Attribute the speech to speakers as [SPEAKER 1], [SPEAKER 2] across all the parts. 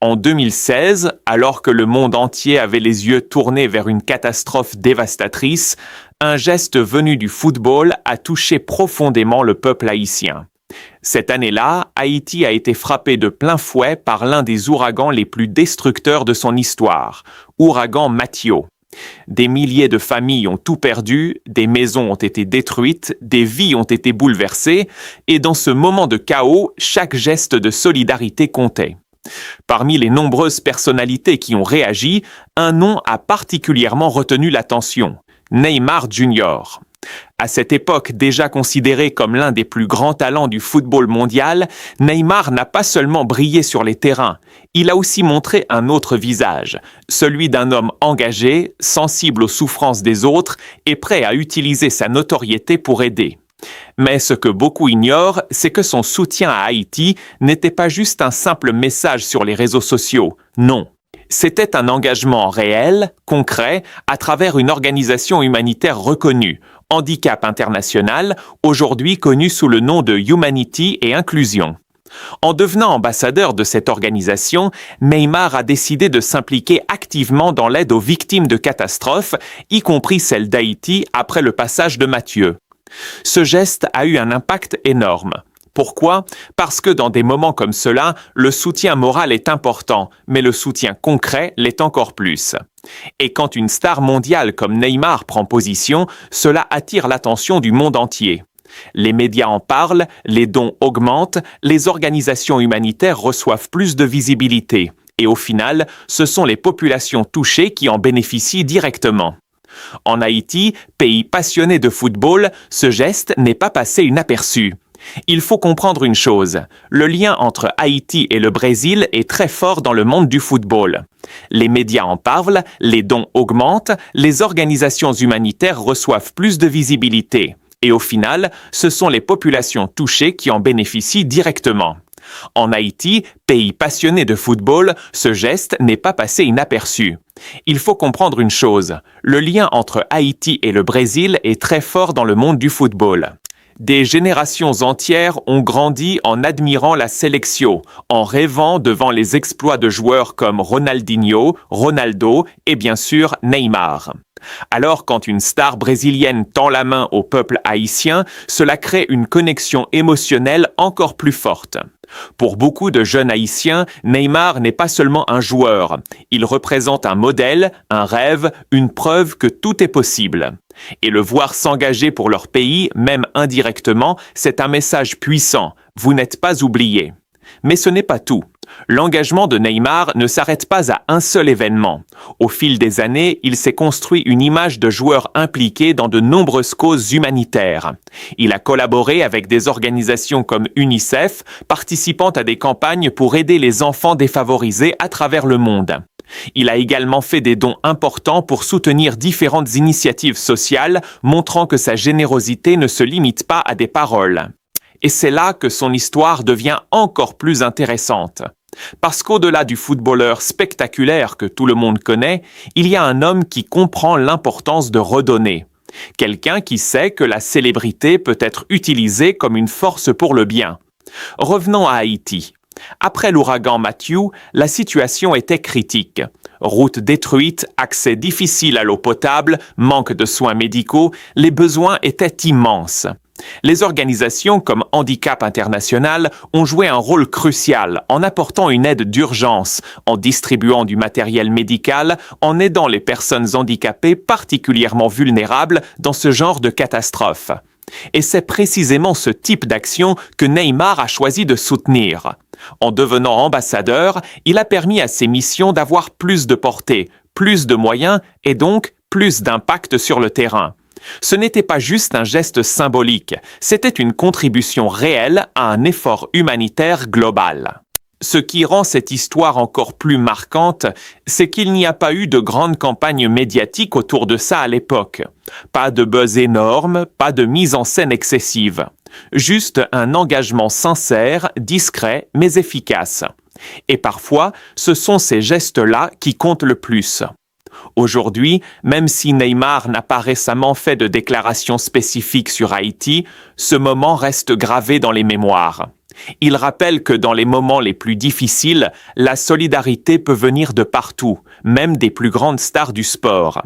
[SPEAKER 1] En 2016, alors que le monde entier avait les yeux tournés vers une catastrophe dévastatrice, un geste venu du football a touché profondément le peuple haïtien. Cette année-là, Haïti a été frappé de plein fouet par l'un des ouragans les plus destructeurs de son histoire, ouragan Mathieu. Des milliers de familles ont tout perdu, des maisons ont été détruites, des vies ont été bouleversées, et dans ce moment de chaos, chaque geste de solidarité comptait. Parmi les nombreuses personnalités qui ont réagi, un nom a particulièrement retenu l'attention, Neymar Jr. À cette époque déjà considéré comme l'un des plus grands talents du football mondial, Neymar n'a pas seulement brillé sur les terrains, il a aussi montré un autre visage, celui d'un homme engagé, sensible aux souffrances des autres et prêt à utiliser sa notoriété pour aider. Mais ce que beaucoup ignorent, c'est que son soutien à Haïti n'était pas juste un simple message sur les réseaux sociaux, non. C'était un engagement réel, concret, à travers une organisation humanitaire reconnue, Handicap International, aujourd'hui connue sous le nom de Humanity et Inclusion. En devenant ambassadeur de cette organisation, Neymar a décidé de s'impliquer activement dans l'aide aux victimes de catastrophes, y compris celles d'Haïti après le passage de Mathieu. Ce geste a eu un impact énorme. Pourquoi? Parce que dans des moments comme cela, le soutien moral est important, mais le soutien concret l'est encore plus. Et quand une star mondiale comme Neymar prend position, cela attire l'attention du monde entier. Les médias en parlent, les dons augmentent, les organisations humanitaires reçoivent plus de visibilité. Et au final, ce sont les populations touchées qui en bénéficient directement. En Haïti, pays passionné de football, ce geste n'est pas passé inaperçu. Il faut comprendre une chose, le lien entre Haïti et le Brésil est très fort dans le monde du football. Les médias en parlent, les dons augmentent, les organisations humanitaires reçoivent plus de visibilité. Et au final, ce sont les populations touchées qui en bénéficient directement. En Haïti, pays passionné de football, ce geste n'est pas passé inaperçu. Il faut comprendre une chose, le lien entre Haïti et le Brésil est très fort dans le monde du football. Des générations entières ont grandi en admirant la sélection, en rêvant devant les exploits de joueurs comme Ronaldinho, Ronaldo et bien sûr Neymar. Alors quand une star brésilienne tend la main au peuple haïtien, cela crée une connexion émotionnelle encore plus forte. Pour beaucoup de jeunes haïtiens, Neymar n'est pas seulement un joueur. Il représente un modèle, un rêve, une preuve que tout est possible. Et le voir s'engager pour leur pays, même indirectement, c'est un message puissant. Vous n'êtes pas oubliés. Mais ce n'est pas tout. L'engagement de Neymar ne s'arrête pas à un seul événement. Au fil des années, il s'est construit une image de joueur impliqué dans de nombreuses causes humanitaires. Il a collaboré avec des organisations comme UNICEF, participant à des campagnes pour aider les enfants défavorisés à travers le monde. Il a également fait des dons importants pour soutenir différentes initiatives sociales, montrant que sa générosité ne se limite pas à des paroles. Et c'est là que son histoire devient encore plus intéressante. Parce qu'au-delà du footballeur spectaculaire que tout le monde connaît, il y a un homme qui comprend l'importance de redonner. Quelqu'un qui sait que la célébrité peut être utilisée comme une force pour le bien. Revenons à Haïti. Après l'ouragan Mathieu, la situation était critique. Routes détruites, accès difficile à l'eau potable, manque de soins médicaux, les besoins étaient immenses. Les organisations comme Handicap International ont joué un rôle crucial en apportant une aide d'urgence, en distribuant du matériel médical, en aidant les personnes handicapées particulièrement vulnérables dans ce genre de catastrophe. Et c'est précisément ce type d'action que Neymar a choisi de soutenir. En devenant ambassadeur, il a permis à ses missions d'avoir plus de portée, plus de moyens et donc plus d'impact sur le terrain. Ce n'était pas juste un geste symbolique, c'était une contribution réelle à un effort humanitaire global. Ce qui rend cette histoire encore plus marquante, c'est qu'il n'y a pas eu de grande campagne médiatique autour de ça à l'époque. Pas de buzz énorme, pas de mise en scène excessive. Juste un engagement sincère, discret, mais efficace. Et parfois, ce sont ces gestes-là qui comptent le plus. Aujourd'hui, même si Neymar n'a pas récemment fait de déclaration spécifique sur Haïti, ce moment reste gravé dans les mémoires. Il rappelle que dans les moments les plus difficiles, la solidarité peut venir de partout, même des plus grandes stars du sport.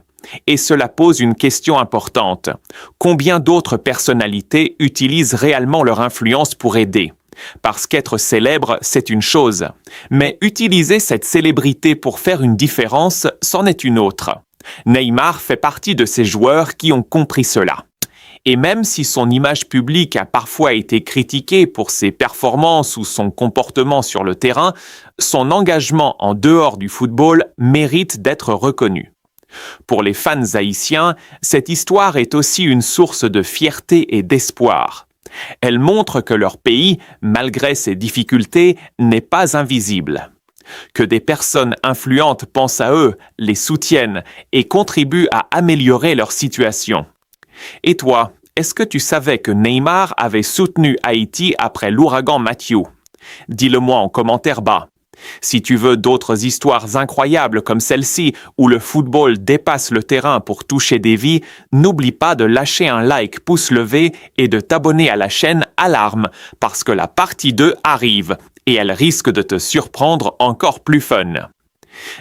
[SPEAKER 1] Et cela pose une question importante. Combien d'autres personnalités utilisent réellement leur influence pour aider ? Parce qu'être célèbre, c'est une chose. Mais utiliser cette célébrité pour faire une différence, c'en est une autre. Neymar fait partie de ces joueurs qui ont compris cela. Et même si son image publique a parfois été critiquée pour ses performances ou son comportement sur le terrain, son engagement en dehors du football mérite d'être reconnu. Pour les fans haïtiens, cette histoire est aussi une source de fierté et d'espoir. Elle montre que leur pays, malgré ses difficultés, n'est pas invisible. Que des personnes influentes pensent à eux, les soutiennent et contribuent à améliorer leur situation. Et toi, est-ce que tu savais que Neymar avait soutenu Haïti après l'ouragan Matthew ? Dis-le-moi en commentaire bas. Si tu veux d'autres histoires incroyables comme celle-ci, où le football dépasse le terrain pour toucher des vies, n'oublie pas de lâcher un like pouce levé et de t'abonner à la chaîne Alarme, parce que la partie 2 arrive, et elle risque de te surprendre encore plus fun.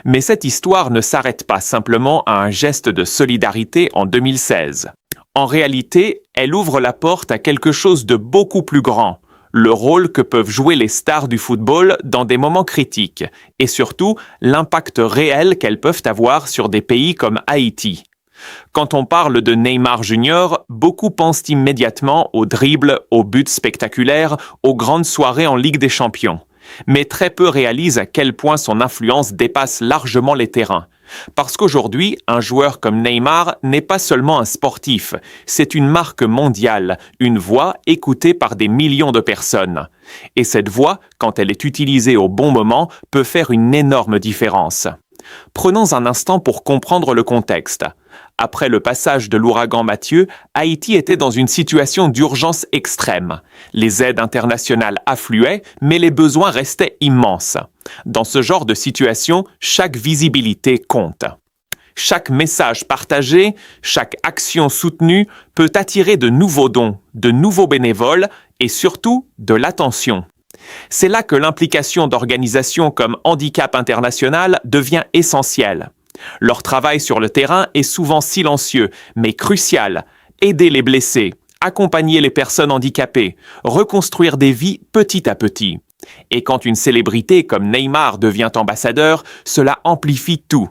[SPEAKER 1] Mais cette histoire ne s'arrête pas simplement à un geste de solidarité en 2016. En réalité, elle ouvre la porte à quelque chose de beaucoup plus grand, le rôle que peuvent jouer les stars du football dans des moments critiques, et surtout l'impact réel qu'elles peuvent avoir sur des pays comme Haïti. Quand on parle de Neymar Junior, beaucoup pensent immédiatement aux dribbles, aux buts spectaculaires, aux grandes soirées en Ligue des Champions. Mais très peu réalisent à quel point son influence dépasse largement les terrains. Parce qu'aujourd'hui, un joueur comme Neymar n'est pas seulement un sportif, c'est une marque mondiale, une voix écoutée par des millions de personnes. Et cette voix, quand elle est utilisée au bon moment, peut faire une énorme différence. Prenons un instant pour comprendre le contexte. Après le passage de l'ouragan Mathieu, Haïti était dans une situation d'urgence extrême. Les aides internationales affluaient, mais les besoins restaient immenses. Dans ce genre de situation, chaque visibilité compte. Chaque message partagé, chaque action soutenue peut attirer de nouveaux dons, de nouveaux bénévoles et surtout de l'attention. C'est là que l'implication d'organisations comme Handicap International devient essentielle. Leur travail sur le terrain est souvent silencieux, mais crucial. Aider les blessés, accompagner les personnes handicapées, reconstruire des vies petit à petit. Et quand une célébrité comme Neymar devient ambassadeur, cela amplifie tout.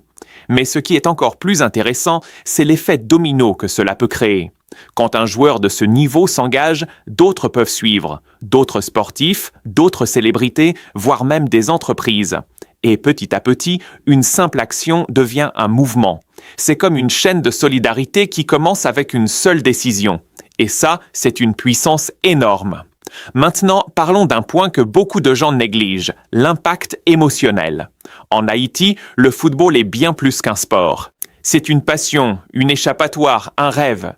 [SPEAKER 1] Mais ce qui est encore plus intéressant, c'est l'effet domino que cela peut créer. Quand un joueur de ce niveau s'engage, d'autres peuvent suivre, d'autres sportifs, d'autres célébrités, voire même des entreprises. Et petit à petit, une simple action devient un mouvement. C'est comme une chaîne de solidarité qui commence avec une seule décision. Et ça, c'est une puissance énorme. Maintenant, parlons d'un point que beaucoup de gens négligent, l'impact émotionnel. En Haïti, le football est bien plus qu'un sport. C'est une passion, une échappatoire, un rêve.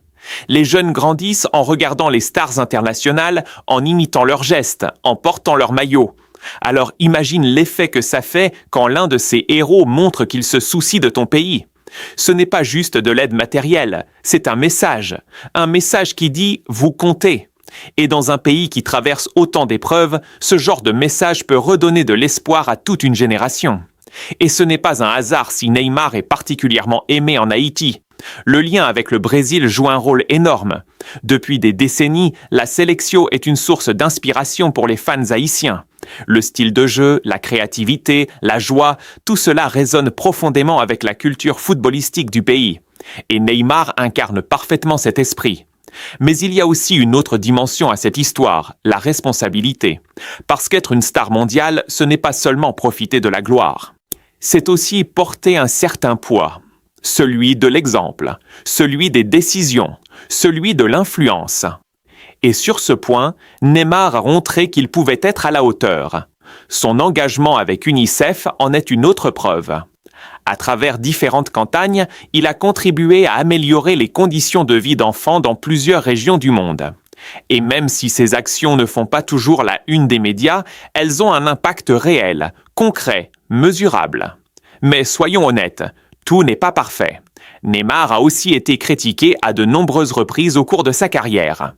[SPEAKER 1] Les jeunes grandissent en regardant les stars internationales, en imitant leurs gestes, en portant leur maillot. Alors imagine l'effet que ça fait quand l'un de ces héros montre qu'il se soucie de ton pays. Ce n'est pas juste de l'aide matérielle, c'est un message qui dit « vous comptez ». Et dans un pays qui traverse autant d'épreuves, ce genre de message peut redonner de l'espoir à toute une génération. Et ce n'est pas un hasard si Neymar est particulièrement aimé en Haïti. Le lien avec le Brésil joue un rôle énorme. Depuis des décennies, la Selección est une source d'inspiration pour les fans haïtiens. Le style de jeu, la créativité, la joie, tout cela résonne profondément avec la culture footballistique du pays. Et Neymar incarne parfaitement cet esprit. Mais il y a aussi une autre dimension à cette histoire, la responsabilité. Parce qu'être une star mondiale, ce n'est pas seulement profiter de la gloire. C'est aussi porter un certain poids. Celui de l'exemple, celui des décisions, celui de l'influence. Et sur ce point, Neymar a montré qu'il pouvait être à la hauteur. Son engagement avec UNICEF en est une autre preuve. À travers différentes campagnes, il a contribué à améliorer les conditions de vie d'enfants dans plusieurs régions du monde. Et même si ces actions ne font pas toujours la une des médias, elles ont un impact réel, concret, mesurable. Mais soyons honnêtes, tout n'est pas parfait. Neymar a aussi été critiqué à de nombreuses reprises au cours de sa carrière,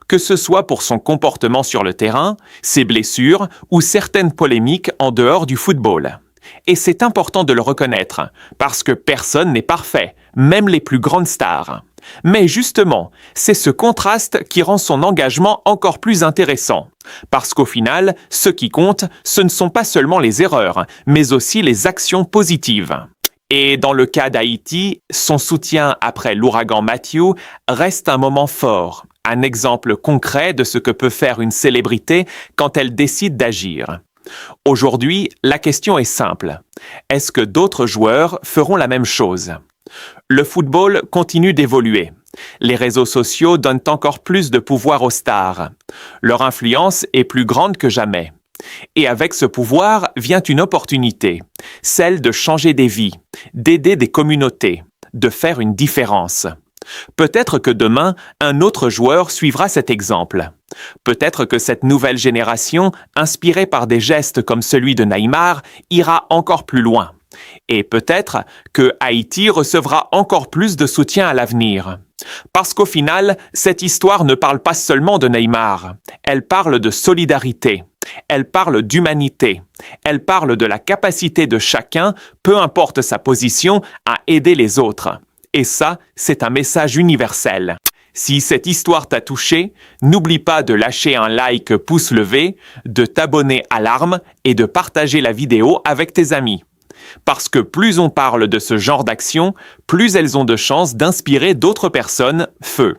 [SPEAKER 1] que ce soit pour son comportement sur le terrain, ses blessures ou certaines polémiques en dehors du football. Et c'est important de le reconnaître, parce que personne n'est parfait, même les plus grandes stars. Mais justement, c'est ce contraste qui rend son engagement encore plus intéressant. Parce qu'au final, ce qui compte, ce ne sont pas seulement les erreurs, mais aussi les actions positives. Et dans le cas d'Haïti, son soutien après l'ouragan Matthew reste un moment fort, un exemple concret de ce que peut faire une célébrité quand elle décide d'agir. Aujourd'hui, la question est simple. Est-ce que d'autres joueurs feront la même chose? Le football continue d'évoluer. Les réseaux sociaux donnent encore plus de pouvoir aux stars. Leur influence est plus grande que jamais. Et avec ce pouvoir vient une opportunité, celle de changer des vies, d'aider des communautés, de faire une différence. Peut-être que demain, un autre joueur suivra cet exemple. Peut-être que cette nouvelle génération, inspirée par des gestes comme celui de Neymar, ira encore plus loin. Et peut-être que Haïti recevra encore plus de soutien à l'avenir. Parce qu'au final, cette histoire ne parle pas seulement de Neymar, elle parle de solidarité, elle parle d'humanité, elle parle de la capacité de chacun, peu importe sa position, à aider les autres. Et ça, c'est un message universel. Si cette histoire t'a touché, n'oublie pas de lâcher un like pouce levé, de t'abonner à l'Arme et de partager la vidéo avec tes amis. Parce que plus on parle de ce genre d'action, plus elles ont de chances d'inspirer d'autres personnes, feu.